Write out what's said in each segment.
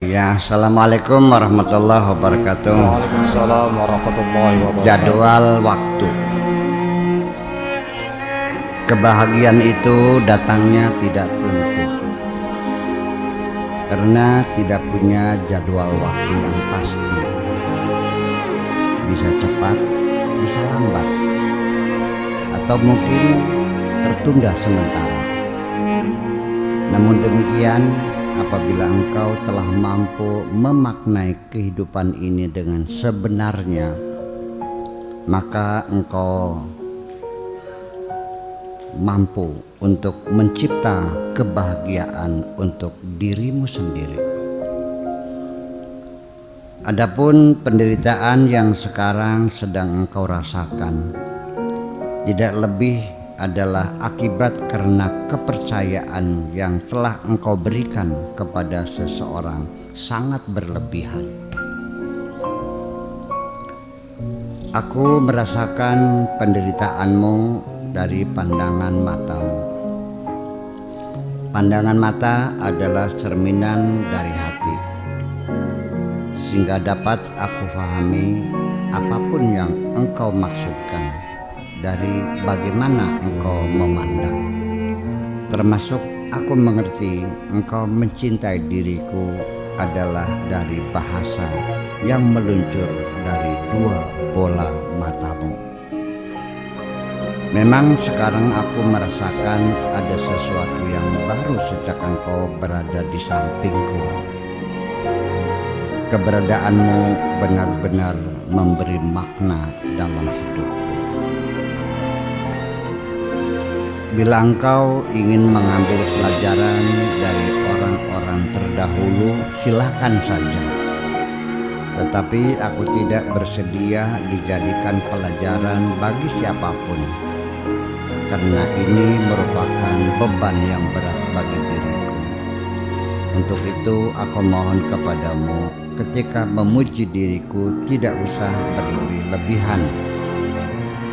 Ya, assalamualaikum warahmatullahi wabarakatuh. Waalaikumsalam warahmatullahi wabarakatuh. Jadwal waktu. Kebahagiaan itu datangnya tidak tentu, karena tidak punya jadwal waktu yang pasti. Bisa cepat, bisa lambat, atau mungkin tertunda sementara. Namun demikian, apabila engkau telah mampu memaknai kehidupan ini dengan sebenarnya, maka engkau mampu untuk mencipta kebahagiaan untuk dirimu sendiri. Adapun penderitaan yang sekarang sedang engkau rasakan tidak lebih adalah akibat karena kepercayaan yang telah engkau berikan kepada seseorang sangat berlebihan. Aku merasakan penderitaanmu dari pandangan matamu. Pandangan mata adalah cerminan dari hati, sehingga dapat aku fahami apapun yang engkau maksudkan dari bagaimana engkau memandang. Termasuk aku mengerti engkau mencintai diriku adalah dari bahasa yang meluncur dari dua bola matamu. Memang sekarang aku merasakan ada sesuatu yang baru sejak engkau berada di sampingku. Keberadaanmu benar-benar memberi makna dalam hidupku. Bila engkau ingin mengambil pelajaran dari orang-orang terdahulu, silakan saja. Tetapi aku tidak bersedia dijadikan pelajaran bagi siapapun, karena ini merupakan beban yang berat bagi diriku. Untuk itu aku mohon kepadamu, ketika memuji diriku tidak usah berlebih-lebihan,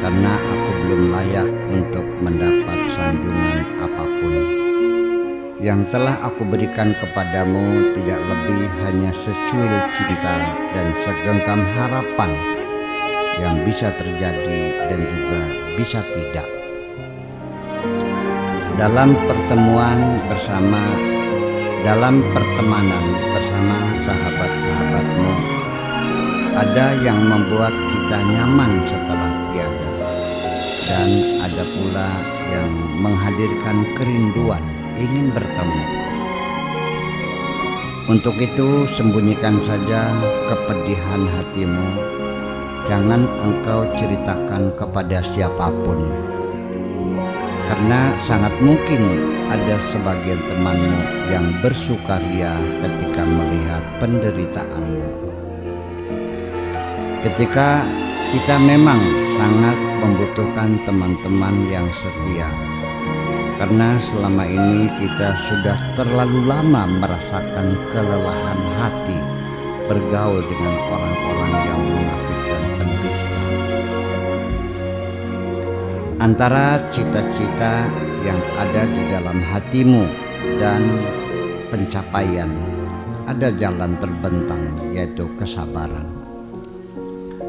karena aku belum layak untuk mendapat sanjungan apapun. Yang telah aku berikan kepadamu tidak lebih hanya secuil cinta dan segenggam harapan yang bisa terjadi dan juga bisa tidak. Dalam pertemanan bersama sahabat-sahabatmu, ada yang membuat kita nyaman setelah tiada, dan ada pula yang menghadirkan kerinduan ingin bertemu. Untuk itu sembunyikan saja kepedihan hatimu, jangan engkau ceritakan kepada siapapun, karena sangat mungkin ada sebagian temanmu yang bersukaria ketika melihat penderitaanmu. Ketika kita memang sangat membutuhkan teman-teman yang setia, karena selama ini kita sudah terlalu lama merasakan kelelahan hati bergaul dengan orang-orang yang munafik dan pendusta. Antara cita-cita yang ada di dalam hatimu dan pencapaian ada jalan terbentang, yaitu kesabaran.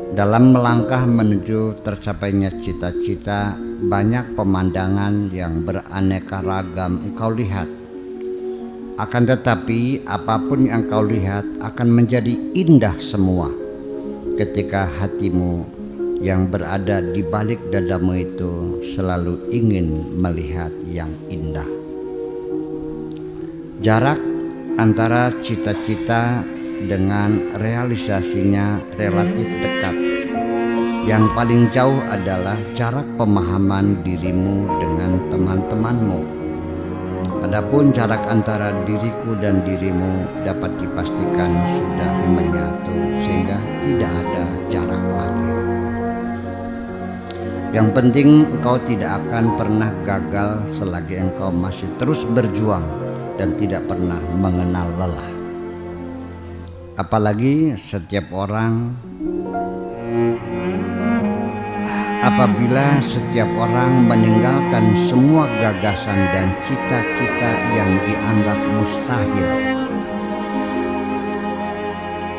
Dalam melangkah menuju tercapainya cita-cita, banyak pemandangan yang beraneka ragam engkau lihat. Akan tetapi apapun yang engkau lihat akan menjadi indah semua ketika hatimu yang berada di balik dadamu itu selalu ingin melihat yang indah. Jarak antara cita-cita dengan realisasinya relatif dekat. Yang paling jauh adalah jarak pemahaman dirimu dengan teman-temanmu. Adapun jarak antara diriku dan dirimu dapat dipastikan sudah menyatu, sehingga tidak ada jarak lagi. Yang penting engkau tidak akan pernah gagal selagi engkau masih terus berjuang dan tidak pernah mengenal lelah. Apalagi apabila setiap orang meninggalkan semua gagasan dan cita-cita yang dianggap mustahil,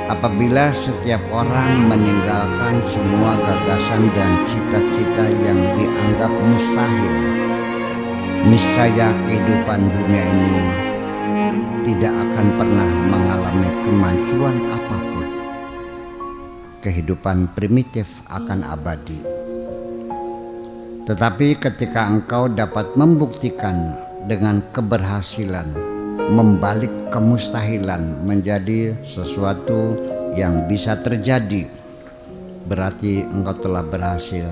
Apabila setiap orang meninggalkan semua gagasan dan cita-cita yang dianggap mustahil, niscaya kehidupan dunia ini tidak akan pernah mengalami kemajuan apapun. Kehidupan primitif akan abadi. Tetapi ketika engkau dapat membuktikan dengan keberhasilan membalik kemustahilan menjadi sesuatu yang bisa terjadi, berarti engkau telah berhasil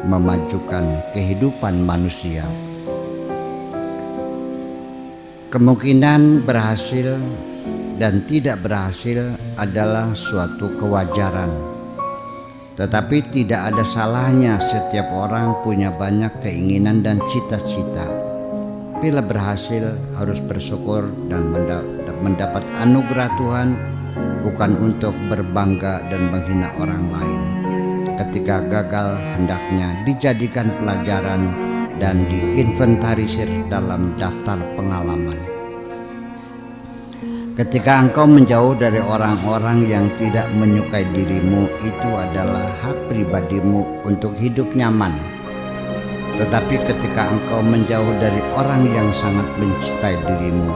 memajukan kehidupan manusia. Kemungkinan berhasil dan tidak berhasil adalah suatu kewajaran, tetapi tidak ada salahnya setiap orang punya banyak keinginan dan cita-cita. Bila berhasil harus bersyukur dan mendapat anugerah Tuhan, bukan untuk berbangga dan menghina orang lain. Ketika gagal, hendaknya dijadikan pelajaran dan diinventarisir dalam daftar pengalaman. Ketika engkau menjauh dari orang-orang yang tidak menyukai dirimu, itu adalah hak pribadimu untuk hidup nyaman. Tetapi ketika engkau menjauh dari orang yang sangat mencintai dirimu,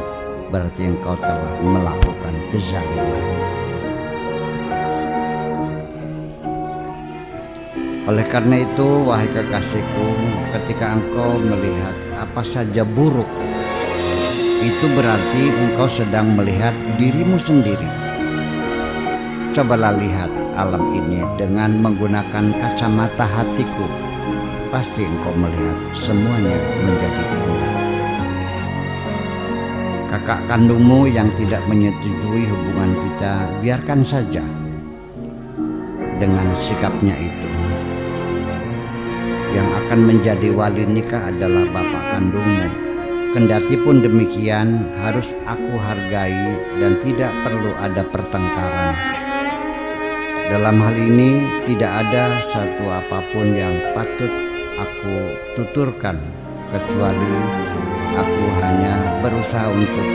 berarti engkau telah melakukan kezaliman. Oleh karena itu, wahai kekasihku, ketika engkau melihat apa saja buruk, itu berarti engkau sedang melihat dirimu sendiri. Cobalah lihat alam ini dengan menggunakan kacamata hatiku. Pasti engkau melihat semuanya menjadi indah. Kakak kandungmu yang tidak menyetujui hubungan kita, biarkan saja dengan sikapnya itu. Yang akan menjadi wali nikah adalah bapak kandungmu. Kendati pun demikian, harus aku hargai dan tidak perlu ada pertengkaran. Dalam hal ini tidak ada satu apapun yang patut aku tuturkan, kecuali aku hanya berusaha untuk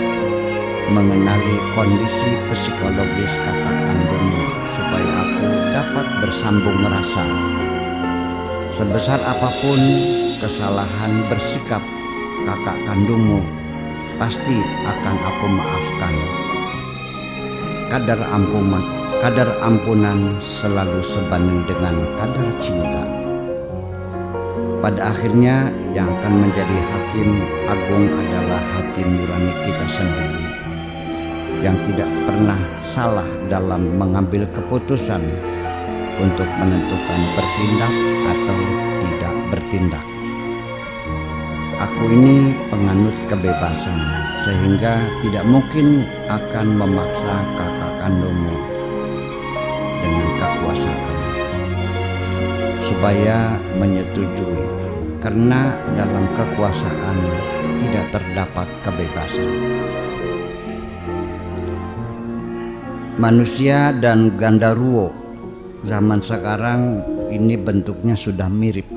mengenali kondisi psikologis kakak kandungmu supaya aku dapat bersambung rasa. Sebesar apapun kesalahan bersikap kakak kandungmu, pasti akan aku maafkan. Kadar ampunan selalu sebanding dengan kadar cinta. Pada akhirnya yang akan menjadi hakim agung adalah hati nurani kita sendiri, yang tidak pernah salah dalam mengambil keputusan untuk menentukan bertindak atau tidak bertindak. Aku ini penganut kebebasan, sehingga tidak mungkin akan memaksa kakak kandungmu dengan kekuasaan supaya menyetujui, karena dalam kekuasaan tidak terdapat kebebasan. Manusia dan Gandaruo zaman sekarang ini bentuknya sudah mirip.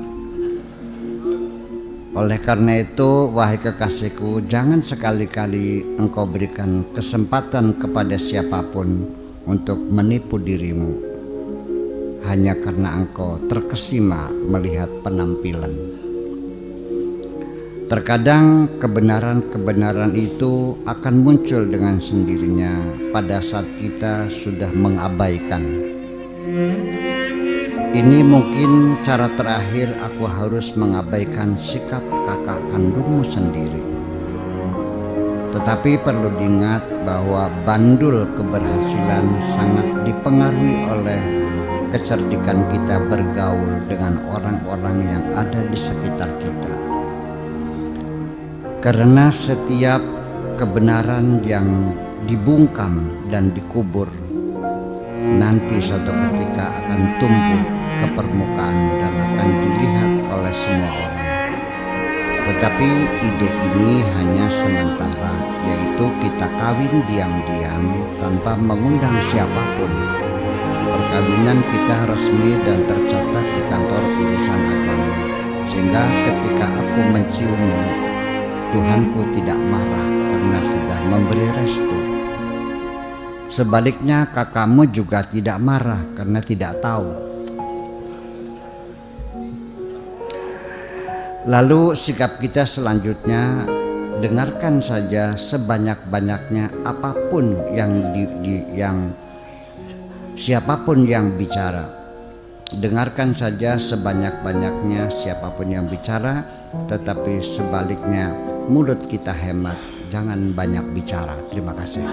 Oleh karena itu, wahai kekasihku, jangan sekali-kali engkau berikan kesempatan kepada siapapun untuk menipu dirimu hanya karena engkau terkesima melihat penampilan. Terkadang kebenaran-kebenaran itu akan muncul dengan sendirinya pada saat kita sudah mengabaikan. Ini mungkin cara terakhir aku harus mengabaikan sikap kakak kandungmu sendiri. Tetapi perlu diingat bahwa bandul keberhasilan sangat dipengaruhi oleh kecerdikan kita bergaul dengan orang-orang yang ada di sekitar kita. Karena setiap kebenaran yang dibungkam dan dikubur nanti suatu ketika akan tumbuh ke permukaan dan akan dilihat oleh semua orang. Tetapi ide ini hanya sementara, yaitu kita kawin diam-diam tanpa mengundang siapapun. Perkawinan kita resmi dan tercatat di kantor urusan agama, sehingga ketika aku menciummu, Tuhanku tidak marah karena sudah memberi restu. Sebaliknya kakakmu juga tidak marah karena tidak tahu. Lalu sikap kita selanjutnya, dengarkan saja sebanyak-banyaknya apapun siapapun yang bicara. Dengarkan saja sebanyak-banyaknya siapapun yang bicara, tetapi sebaliknya mulut kita hemat, jangan banyak bicara. Terima kasih.